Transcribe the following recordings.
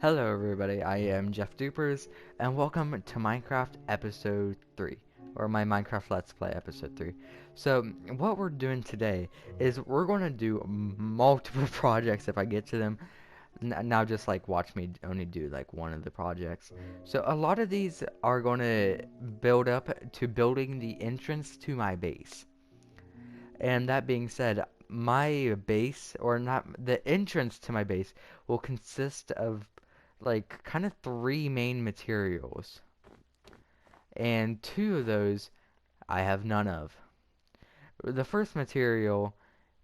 Hello everybody, I am Jeff Dupers, and welcome to Minecraft Episode 3, or my Minecraft Let's Play Episode 3. So, what we're doing today is we're going to do multiple projects if I get to them. Now just like watch me only do like one of the projects. So a lot of these are going to build up to building the entrance to my base. And that being said, my base, or not, the entrance to my base will consist of like kind of three main materials. And two of those I have none of. The first material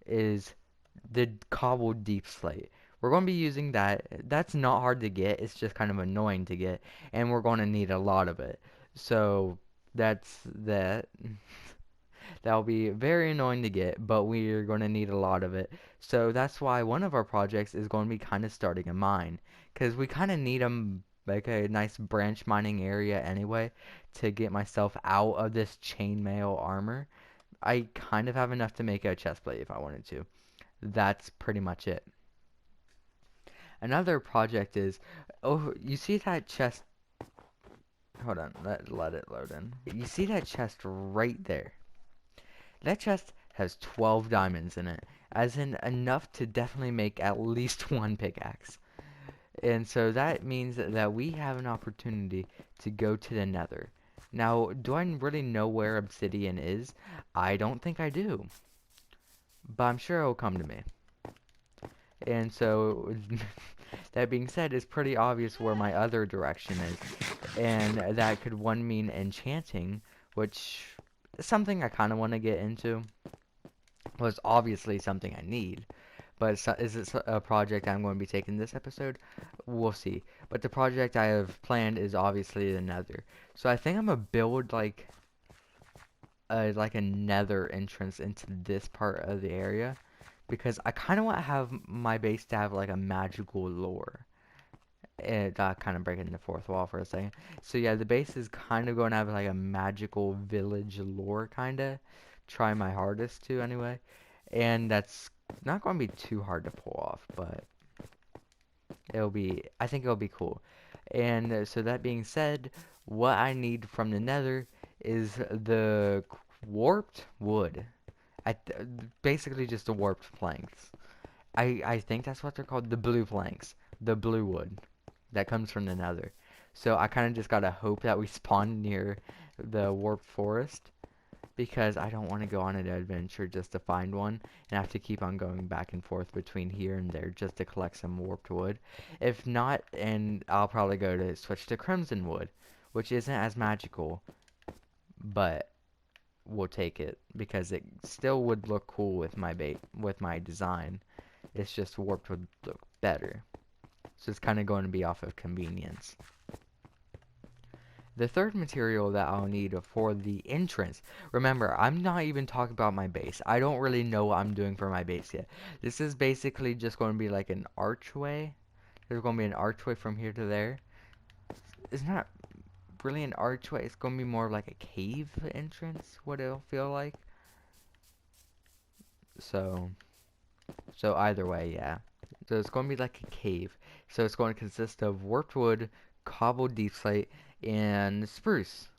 is the cobbled deep slate. We're going to be using that. That's not hard to get. It's just kind of annoying to get. And we're going to need a lot of it. So that's that. That'll be very annoying to get, but we're going to need a lot of it. So that's why one of our projects is going to be kind of starting a mine. Because we kind of need like a nice branch mining area anyway to get myself out of this chainmail armor. I kind of have enough to make a chestplate if I wanted to. That's pretty much it. Another project is, oh, you see that chest? Hold on, let it load in. You see that chest right there? That chest has 12 diamonds in it, as in enough to definitely make at least one pickaxe. And so that means that we have an opportunity to go to the Nether. Now, do I really know where obsidian is? I don't think I do, but I'm sure it'll come to me. And so, that being said, it's pretty obvious where my other direction is. And that could one mean enchanting, which is something I kind of want to get into. Well, it's obviously something I need. But is it a project I'm going to be taking this episode? We'll see. But the project I have planned is obviously the Nether. So I think I'm going to build like a Nether entrance into this part of the area. Because I kind of want to have my base to have like a magical lore. And kind of breaking the fourth wall for a second. So yeah, the base is kind of going to have like a magical village lore kind of. Try my hardest to anyway. And that's not going to be too hard to pull off, but I think it'll be cool. And so that being said, what I need from the Nether is the warped wood. I basically just the warped planks. I think that's what they're called, the blue planks, the blue wood that comes from the Nether. So I kind of just gotta hope that we spawn near the warped forest because I don't want to go on an adventure just to find one and have to keep on going back and forth between here and there just to collect some warped wood. If not, and I'll probably go to switch to crimson wood, which isn't as magical, but we'll take it because it still would look cool with my design. It's just warped would look better. So it's kind of going to be off of convenience. The third material that I'll need for the entrance, remember, I'm not even talking about my base. I don't really know what I'm doing for my base yet. This is basically just going to be like an archway. There's going to be an archway from here to there. It's not really an archway. It's going to be more like a cave entrance, what it'll feel like. So either way, yeah. So it's going to be like a cave. So it's going to consist of warped wood, cobbled deep slate, and spruce.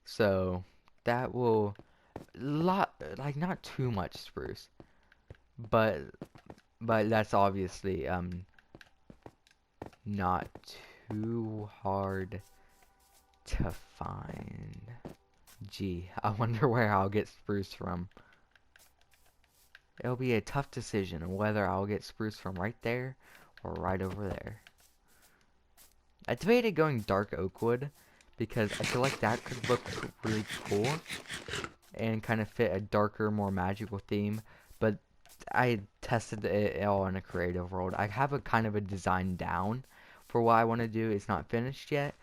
So that will like not too much spruce, but that's obviously not too hard to find. Gee, I wonder where I'll get spruce from. It'll be a tough decision whether I'll get spruce from right there or right over there. I debated going dark oak wood because I feel like that could look really cool and kind of fit a darker, more magical theme. But I tested it all in a creative world. I have a kind of a design down for what I want to do. It's not finished yet.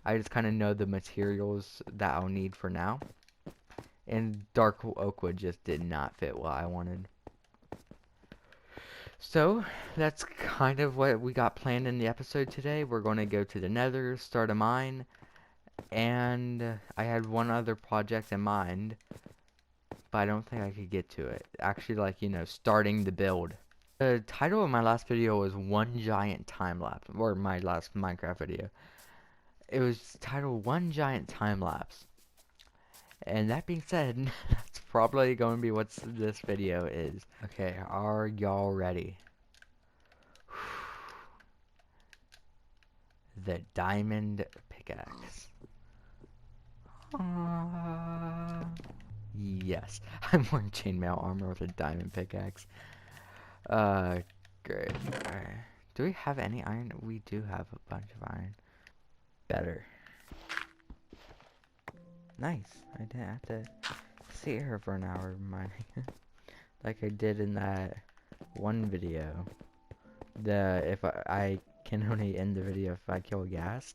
I just kind of know the materials that I'll need for now. And dark oak wood just did not fit what I wanted. So, that's kind of what we got planned in the episode today. We're going to go to the Nether, start a mine, and I had one other project in mind, but I don't think I could get to it. Actually, like, starting the build. The title of my last video was One Giant Time Lapse, or my last Minecraft video. It was titled One Giant Time Lapse. And that being said, that's probably going to be what this video is. Okay, are y'all ready? The diamond pickaxe. Yes, I'm wearing chainmail armor with a diamond pickaxe. Great. Alright. Do we have any iron? We do have a bunch of iron. Better. Nice. I didn't have to sit here for an hour mining like I did in that one video. If I can only end the video if I kill Ghast.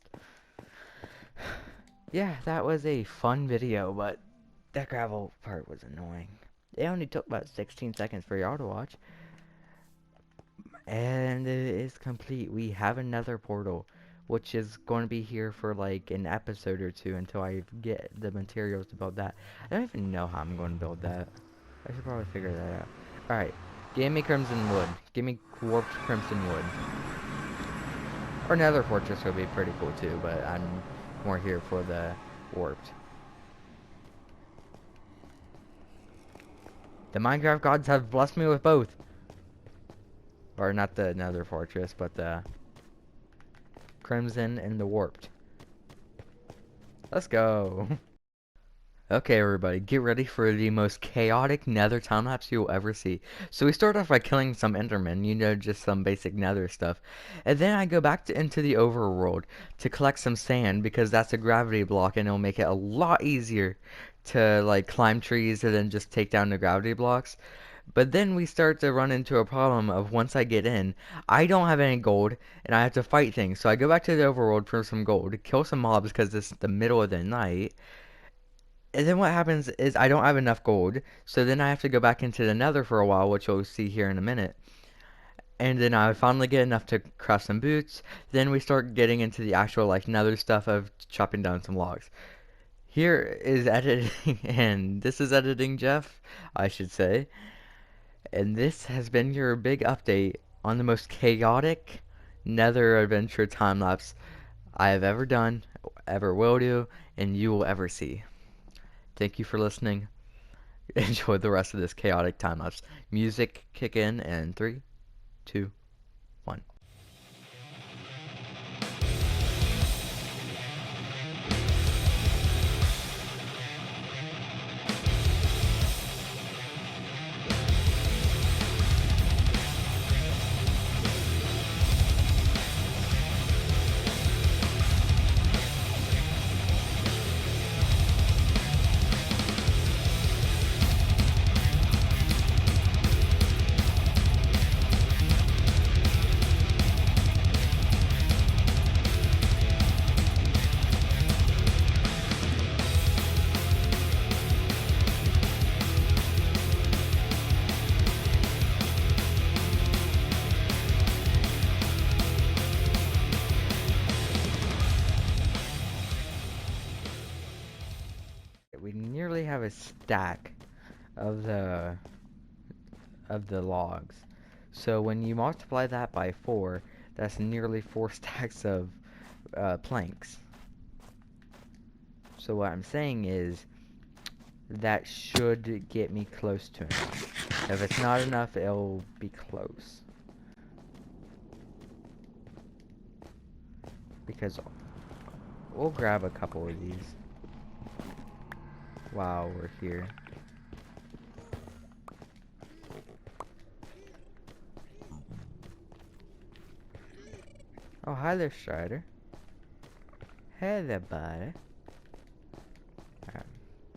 Yeah, that was a fun video, but that gravel part was annoying. It only took about 16 seconds for y'all to watch. And it is complete. We have another portal, which is going to be here for like an episode or two until I get the materials to build that. I don't even know how I'm going to build that. I should probably figure that out. Alright, give me crimson wood. Give me warped crimson wood. Or Nether fortress would be pretty cool too, but I'm more here for the warped. The Minecraft gods have blessed me with both. Or not the Nether fortress, but the crimson and the warped. Let's go. Okay, everybody, get ready for the most chaotic Nether time lapse you'll ever see. So we start off by killing some Endermen, you know, just some basic Nether stuff. And then I go back into the overworld to collect some sand because that's a gravity block and it'll make it a lot easier to like climb trees and then just take down the gravity blocks. But then we start to run into a problem of once I get in, I don't have any gold and I have to fight things. So I go back to the overworld for some gold, kill some mobs because it's the middle of the night. And then what happens is I don't have enough gold, so then I have to go back into the Nether for a while, which you'll see here in a minute. And then I finally get enough to craft some boots. Then we start getting into the actual like Nether stuff of chopping down some logs. Here is editing, and this is editing Jeff, I should say. And this has been your big update on the most chaotic Nether adventure time lapse I have ever done, ever will do, and you will ever see. Thank you for listening. Enjoy the rest of this chaotic time lapse. Music kick in 3, 2, 1. We nearly have a stack of the logs. So when you multiply that by 4, that's nearly 4 stacks of planks. So what I'm saying is that should get me close to enough. If it's not enough, it'll be close. Because we'll grab a couple of these while we're here. Oh, hi there, Strider. Hey there, buddy. Alright,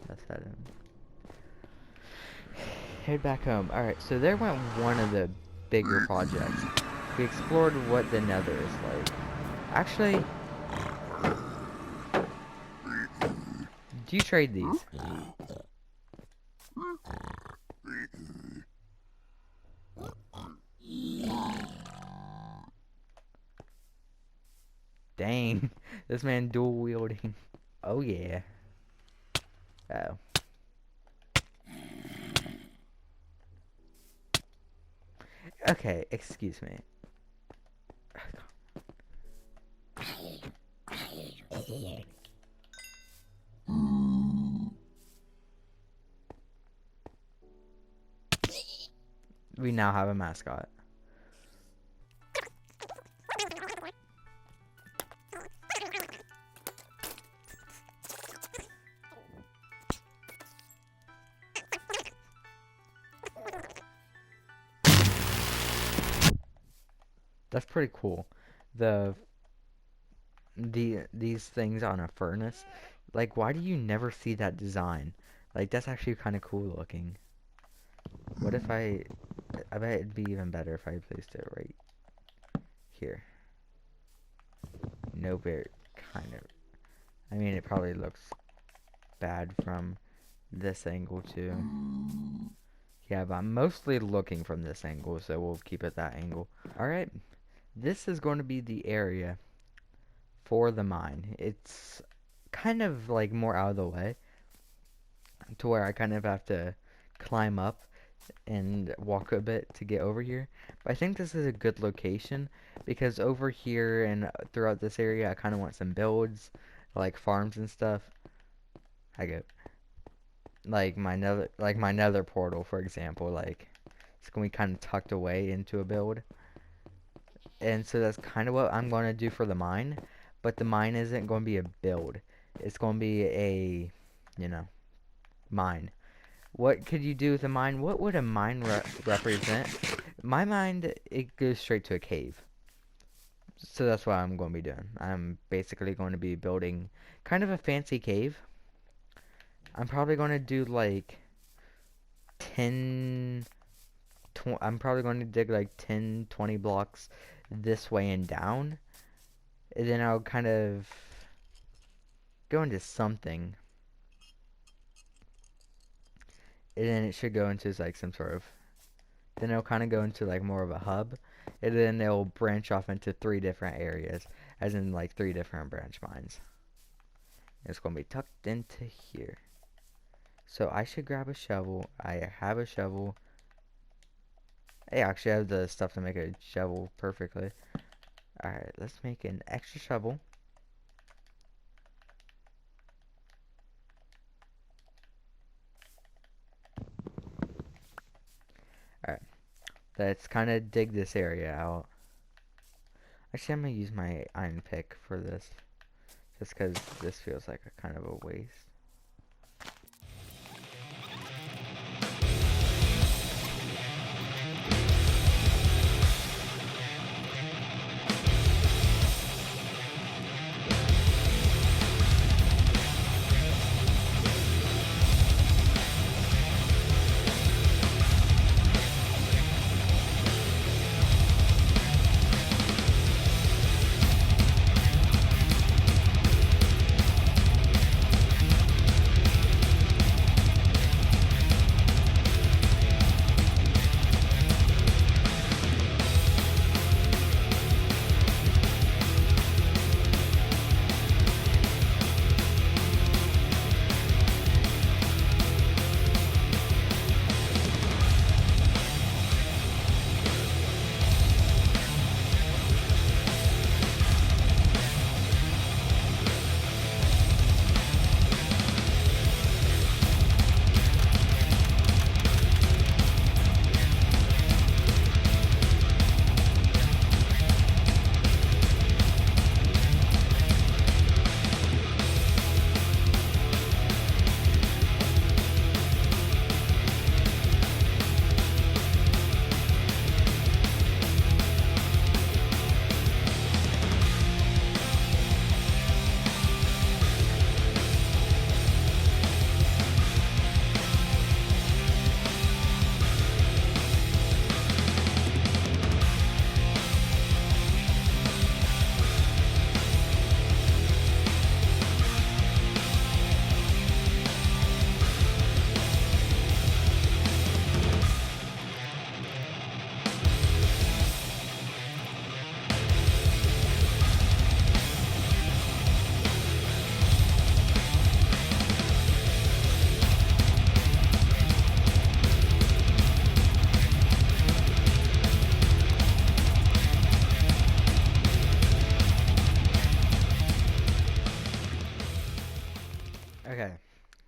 let's head back home. Alright, so there went one of the bigger projects. We explored what the Nether is like. Actually, do you trade these? Dang, this man dual wielding. Oh yeah. Oh. Okay, excuse me. We now have a mascot. That's pretty cool. The these things on a furnace, like, why do you never see that design? Like, that's actually kind of cool looking. What if I bet it'd be even better if I placed it right here. Nope, it kind of, I mean, it probably looks bad from this angle too. Yeah, but I'm mostly looking from this angle, so we'll keep it that angle. Alright, this is going to be the area for the mine. It's kind of like more out of the way, to where I kind of have to climb up and walk a bit to get over here. But I think this is a good location because over here and throughout this area, I kind of want some builds, like farms and stuff. I go like my nether portal, for example. Like, it's gonna be kind of tucked away into a build, and so that's kind of what I'm gonna do for the mine. But the mine isn't going to be a build. It's going to be a, mine. What could you do with a mine? What would a mine represent? My mind, it goes straight to a cave. So that's what I'm going to be doing. I'm basically going to be building kind of a fancy cave. I'm probably going to do like 10, I'm probably going to dig like 10, 20 blocks this way and down. And then I'll kind of go into something. And then it should go into like some sort of, then it'll kind of go into like more of a hub, and then it'll branch off into 3 different areas, as in like 3 different branch mines. It's going to be tucked into here. So I should grab a shovel. I have a shovel. I actually have the stuff to make a shovel perfectly. Alright, let's make an extra shovel. Alright, let's kind of dig this area out. Actually, I'm going to use my iron pick for this, just because this feels like a kind of a waste.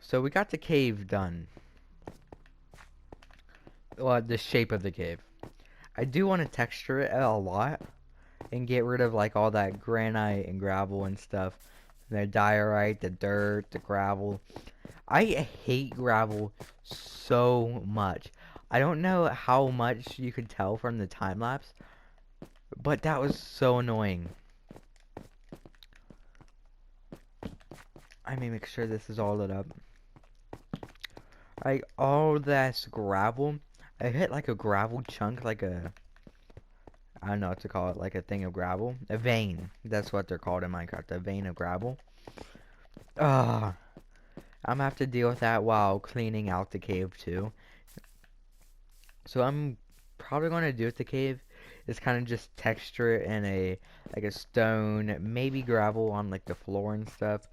So we got the cave done. Well, the shape of the cave. I do want to texture it a lot and get rid of like all that granite and gravel and stuff. The diorite, the dirt, the gravel. I hate gravel so much. I don't know how much you could tell from the time lapse, but that was so annoying. I may make sure this is all lit up. Like all that gravel, I hit like a gravel chunk, like a, I don't know what to call it, like a thing of gravel, a vein. That's what they're called in Minecraft, a vein of gravel. Ugh, I'm gonna have to deal with that while cleaning out the cave too. So I'm probably gonna do with the cave is kind of just texture it in a like a stone, maybe gravel on like the floor and stuff.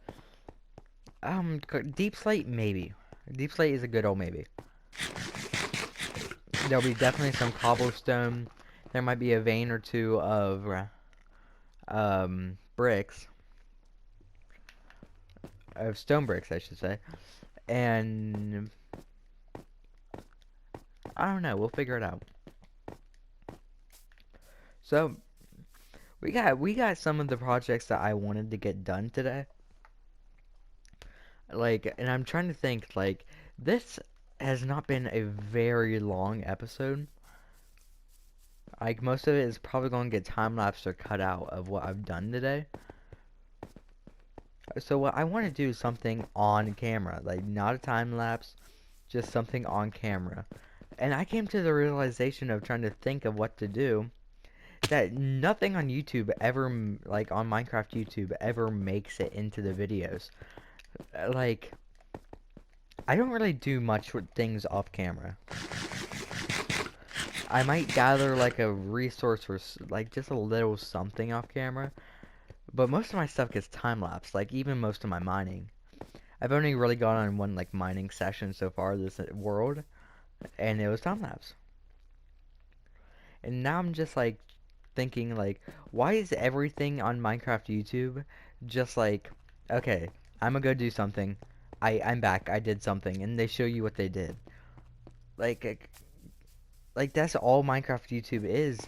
Deep slate maybe. Deep slate is a good old maybe. There'll be definitely some cobblestone. There might be a vein or two of bricks, of stone bricks, I should say. And I don't know. We'll figure it out. So we got some of the projects that I wanted to get done today. Like, and I'm trying to think. Like, this has not been a very long episode. Like, most of it is probably going to get time lapsed or cut out of what I've done today. So what I want to do is something on camera, like not a time lapse, just something on camera. And I came to the realization of trying to think of what to do that nothing on YouTube ever, like on Minecraft YouTube, ever makes it into the videos. Like, I don't really do much with things off camera. I might gather like a resource or like just a little something off camera, but most of my stuff gets time lapse. Like even most of my mining. I've only really gone on one like mining session so far this world, and it was time lapse. And now I'm just like thinking like, why is everything on Minecraft YouTube just like, okay, I'm gonna go do something. I'm back. I did something, and they show you what they did. Like, like that's all Minecraft YouTube is.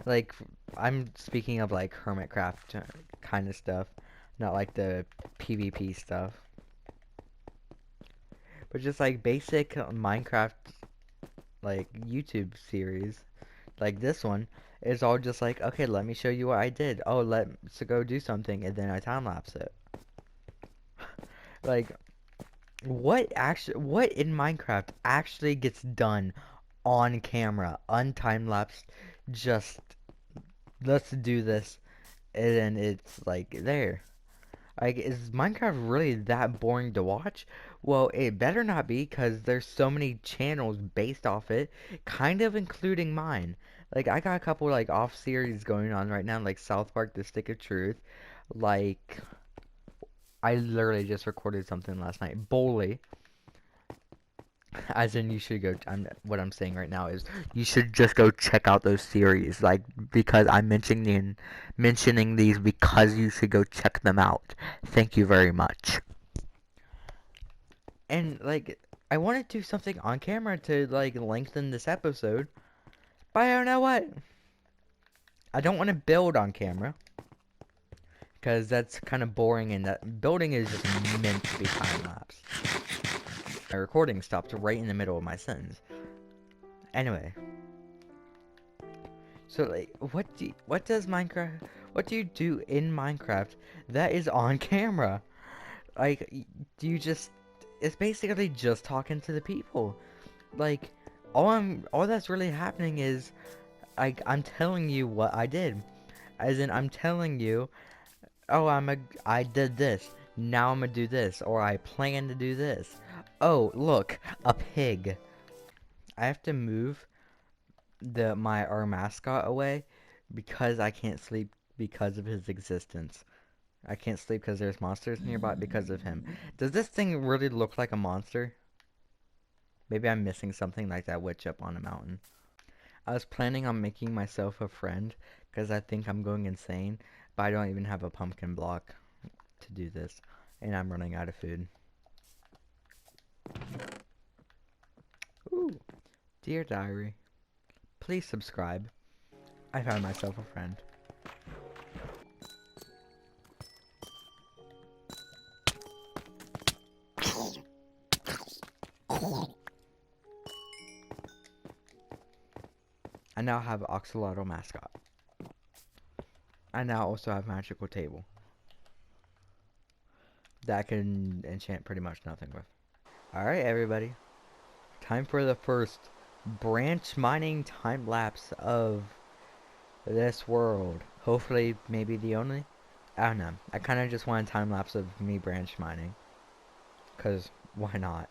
Like, I'm speaking of like Hermitcraft kind of stuff, not like the PvP stuff, but just like basic Minecraft like YouTube series. Like this one is all just like, okay, let me show you what I did. Oh, let's go do something, and then I time lapse it. Like, what in Minecraft actually gets done on camera, untime lapsed? Just let's do this, and then it's like there. Like, is Minecraft really that boring to watch? Well, it better not be, because there's so many channels based off it, kind of including mine. Like, I got a couple, like, off-series going on right now, like South Park, The Stick of Truth. Like, I literally just recorded something last night. Bully. As in, you should go. What I'm saying right now is, you should just go check out those series. Like, because I'm mentioning these because you should go check them out. Thank you very much. And like, I want to do something on camera to like lengthen this episode, but I don't know what. I don't want to build on camera because that's kind of boring, and that building is just meant to be time lapse. My recording stopped right in the middle of my sentence. Anyway, so like, what do you do in Minecraft that is on camera? Like, do you just? It's basically just talking to the people. Like, all that's really happening is I'm telling you what I did. As in, I'm telling you, oh, I did this. Now I'm gonna do this, or I plan to do this. Oh, look, a pig. I have to move our mascot away because I can't sleep because of his existence. I can't sleep because there's monsters nearby because of him. Does this thing really look like a monster? Maybe I'm missing something like that witch up on a mountain. I was planning on making myself a friend because I think I'm going insane, but I don't even have a pumpkin block to do this, and I'm running out of food. Dear diary, please subscribe. I found myself a friend. I now have Oxalotl mascot. I now also have magical table that I can enchant pretty much nothing with. Alright everybody, time for the first branch mining time lapse of this world. Hopefully maybe the only. I don't know. I kind of just want a time lapse of me branch mining. Cause why not?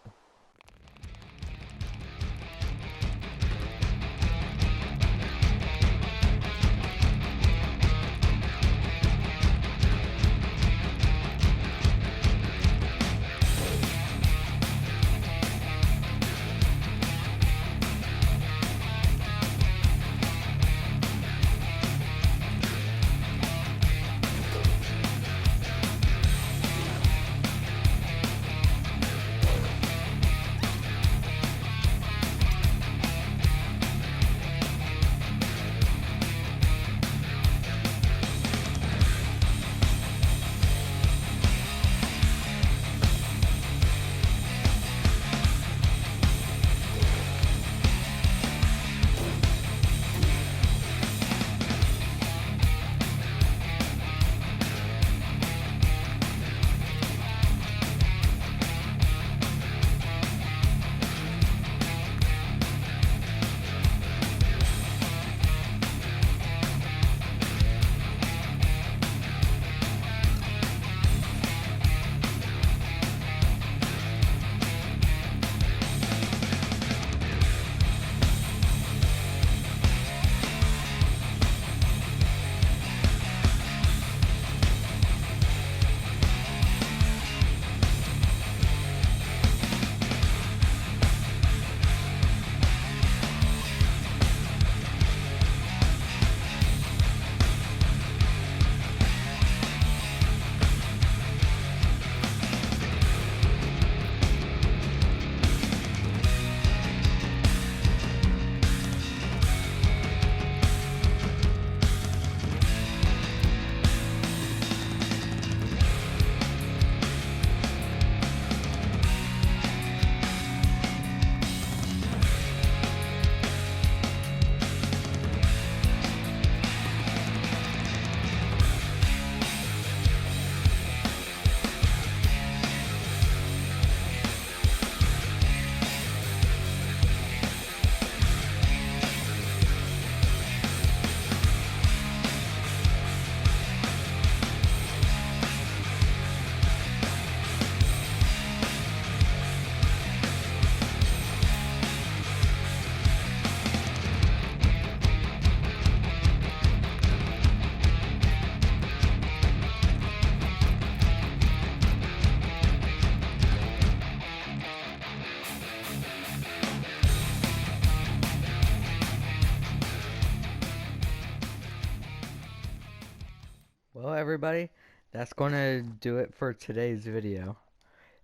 Well, everybody, that's gonna do it for today's video.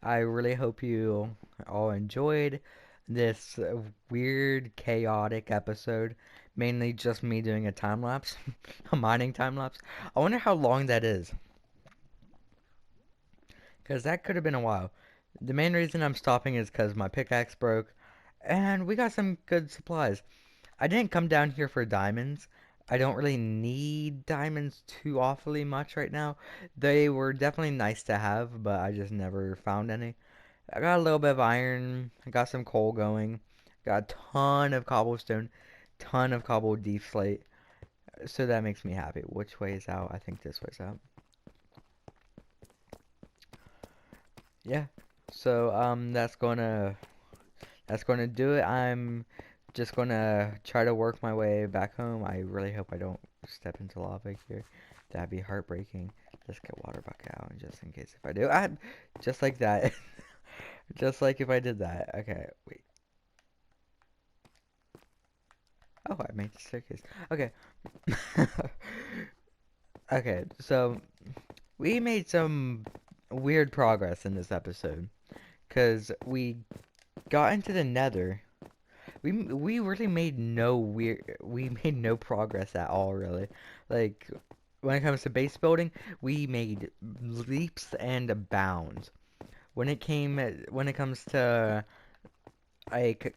I really hope you all enjoyed this weird, chaotic episode. Mainly just me doing a time lapse, a mining time lapse. I wonder how long that is, because that could have been a while. The main reason I'm stopping is because my pickaxe broke, and we got some good supplies. I didn't come down here for diamonds. I don't really need diamonds too awfully much right now. They were definitely nice to have, but I just never found any. I got a little bit of iron. I got some coal going. Got a ton of cobblestone. Ton of cobbled deep slate. So that makes me happy. Which way is out? I think this way's out. Yeah. So that's gonna do it. I'm just gonna try to work my way back home. I really hope I don't step into lava here. That'd be heartbreaking. Let's get water bucket out just in case if I do. Just like that. Just like if I did that. Okay, wait. Oh, I made the staircase. Okay. Okay, so we made some weird progress in this episode. Because we got into the Nether, We really made no we made no progress at all, really. Like when it comes to base building, we made leaps and bounds. When it comes to like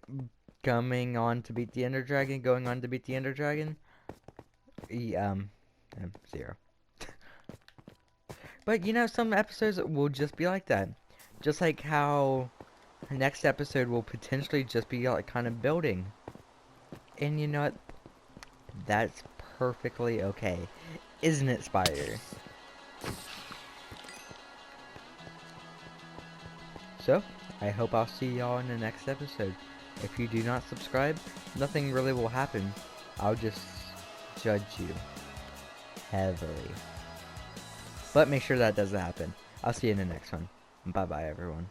coming on to beat the Ender Dragon, going on to beat the Ender Dragon, e- um, zero. But you know, some episodes will just be like that. Just like how next episode will potentially just be like kind of building. And you know what? That's perfectly okay. Isn't it, Spider? So, I hope I'll see y'all in the next episode. If you do not subscribe, nothing really will happen. I'll just judge you heavily. But make sure that doesn't happen. I'll see you in the next one. Bye bye, everyone.